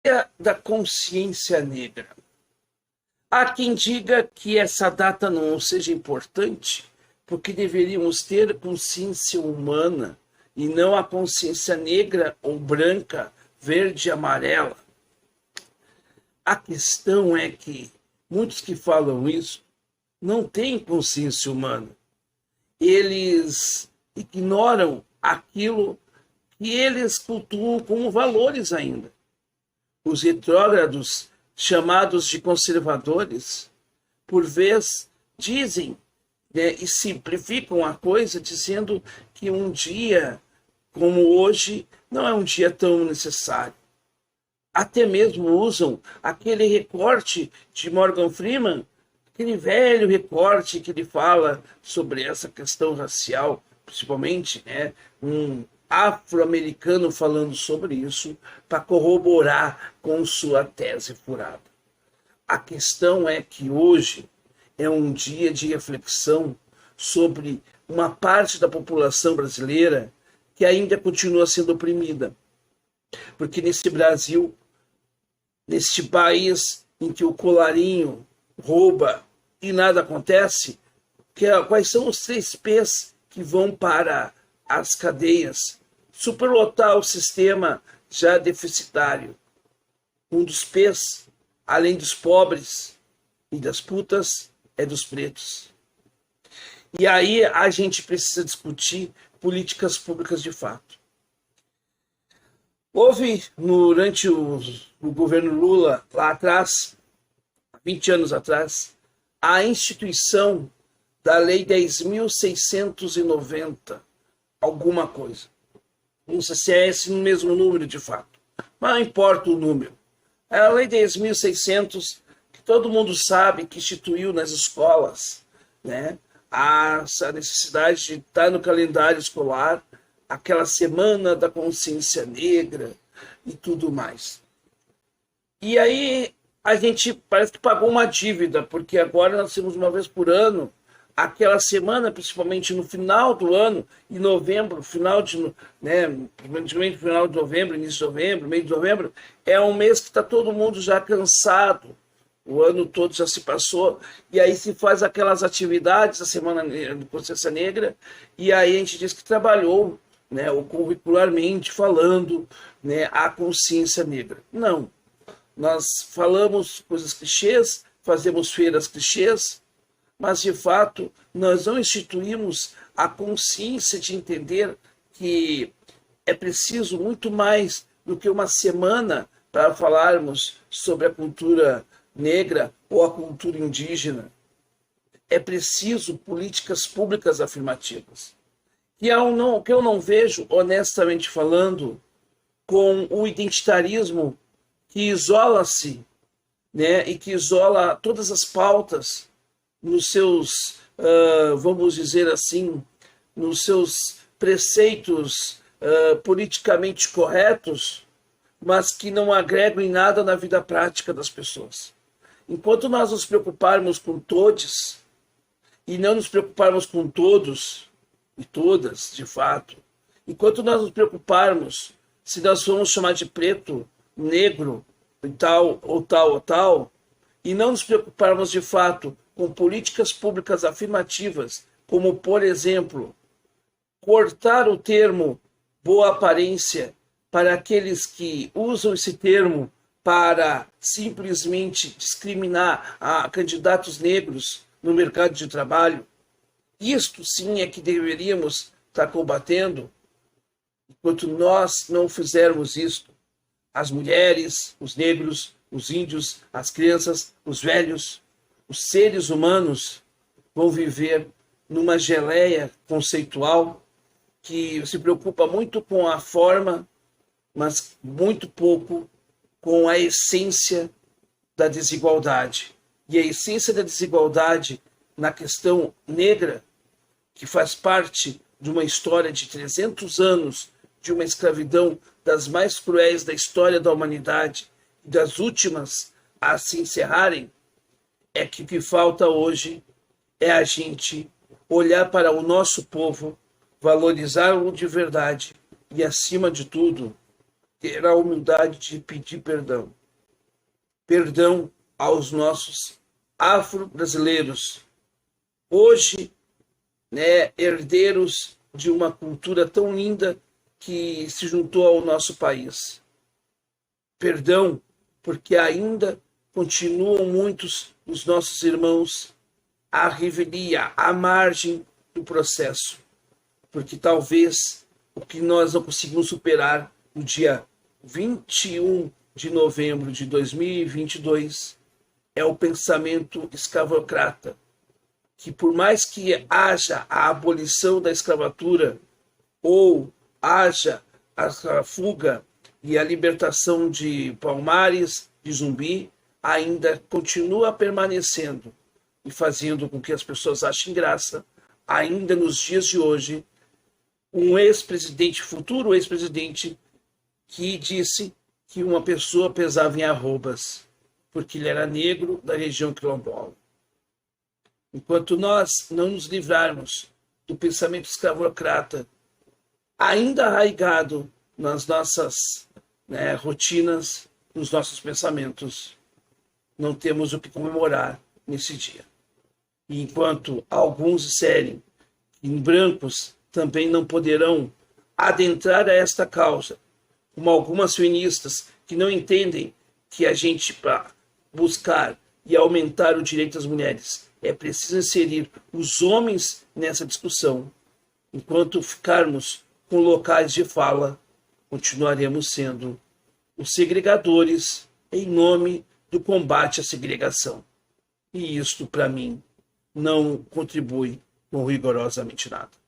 Dia da Consciência Negra. Há quem diga que essa data não seja importante, porque deveríamos ter consciência humana e não a consciência negra ou branca, verde e amarela. A questão é que muitos que falam isso não têm consciência humana. Eles ignoram aquilo que eles cultuam como valores ainda. Os retrógrados, chamados de conservadores, por vezes dizem, né, e simplificam a coisa dizendo que um dia como hoje não é um dia tão necessário. Até mesmo usam aquele recorte de Morgan Freeman, aquele velho recorte que ele fala sobre essa questão racial, principalmente, né, um afro-americano falando sobre isso, para corroborar com sua tese furada. A questão é que hoje é um dia de reflexão sobre uma parte da população brasileira que ainda continua sendo oprimida. Porque nesse Brasil, neste país em que o colarinho rouba e nada acontece, quais são os 3 P's que vão para as cadeias? Superlotar o sistema já deficitário. Um dos P's, além dos pobres e das putas, é dos pretos. E aí a gente precisa discutir políticas públicas de fato. Houve, durante o governo Lula, lá atrás, 20 anos atrás, a instituição da Lei 10.690, alguma coisa. Não sei se é esse mesmo número de fato, mas não importa o número. É a Lei 10.600, que todo mundo sabe que instituiu nas escolas, né, a necessidade de estar no calendário escolar aquela semana da consciência negra e tudo mais. E aí a gente parece que pagou uma dívida, porque agora nós temos uma vez por ano aquela semana, principalmente no final do ano, em novembro, final de, né, final de novembro, início de novembro, meio de novembro, é um mês que está todo mundo já cansado, o ano todo já se passou, e aí se faz aquelas atividades, a Semana de Consciência Negra, e aí a gente diz que trabalhou, né, ou curricularmente falando, né, a consciência negra. Não. Nós falamos coisas clichês, fazemos feiras clichês, mas de fato nós não instituímos a consciência de entender que é preciso muito mais do que uma semana para falarmos sobre a cultura negra ou a cultura indígena. É preciso políticas públicas afirmativas. Que eu não vejo, honestamente falando, com o identitarismo que isola-se, né, e que isola todas as pautas nos seus, vamos dizer assim, nos seus preceitos politicamente corretos, mas que não agregam em nada na vida prática das pessoas. Enquanto nós nos preocuparmos com todos e não nos preocuparmos com todos e todas, de fato, enquanto nós nos preocuparmos se nós vamos chamar de preto, negro, e tal, ou tal, ou tal, e não nos preocuparmos de fato com políticas públicas afirmativas, como, por exemplo, cortar o termo boa aparência para aqueles que usam esse termo para simplesmente discriminar a candidatos negros no mercado de trabalho. Isto sim é que deveríamos estar combatendo. Enquanto nós não fizermos isto, as mulheres, os negros, os índios, as crianças, os velhos, os seres humanos vão viver numa geleia conceitual que se preocupa muito com a forma, mas muito pouco com a essência da desigualdade. E a essência da desigualdade na questão negra, que faz parte de uma história de 300 anos de uma escravidão das mais cruéis da história da humanidade e das últimas a se encerrarem, é que o que falta hoje é a gente olhar para o nosso povo, valorizá-lo de verdade e, acima de tudo, ter a humildade de pedir perdão. Perdão aos nossos afro-brasileiros, hoje, né, herdeiros de uma cultura tão linda que se juntou ao nosso país. Perdão, porque ainda continuam muitos dos nossos irmãos à revelia, à margem do processo, porque talvez o que nós não conseguimos superar no dia 21 de novembro de 2022 é o pensamento escravocrata, que por mais que haja a abolição da escravatura ou haja a fuga e a libertação de Palmares, de Zumbi, ainda continua permanecendo e fazendo com que as pessoas achem graça, ainda nos dias de hoje, um ex-presidente, futuro ex-presidente, que disse que uma pessoa pesava em arrobas, porque ele era negro da região quilombola. Enquanto nós não nos livrarmos do pensamento escravocrata, ainda arraigado nas nossas rotinas, nos nossos pensamentos, não temos o que comemorar nesse dia. E enquanto alguns disserem que brancos também não poderão adentrar a esta causa, como algumas feministas que não entendem que a gente, para buscar e aumentar o direito das mulheres, é preciso inserir os homens nessa discussão. Enquanto ficarmos com locais de fala, continuaremos sendo os segregadores em nome do combate à segregação. E isto, para mim, não contribui com rigorosamente nada.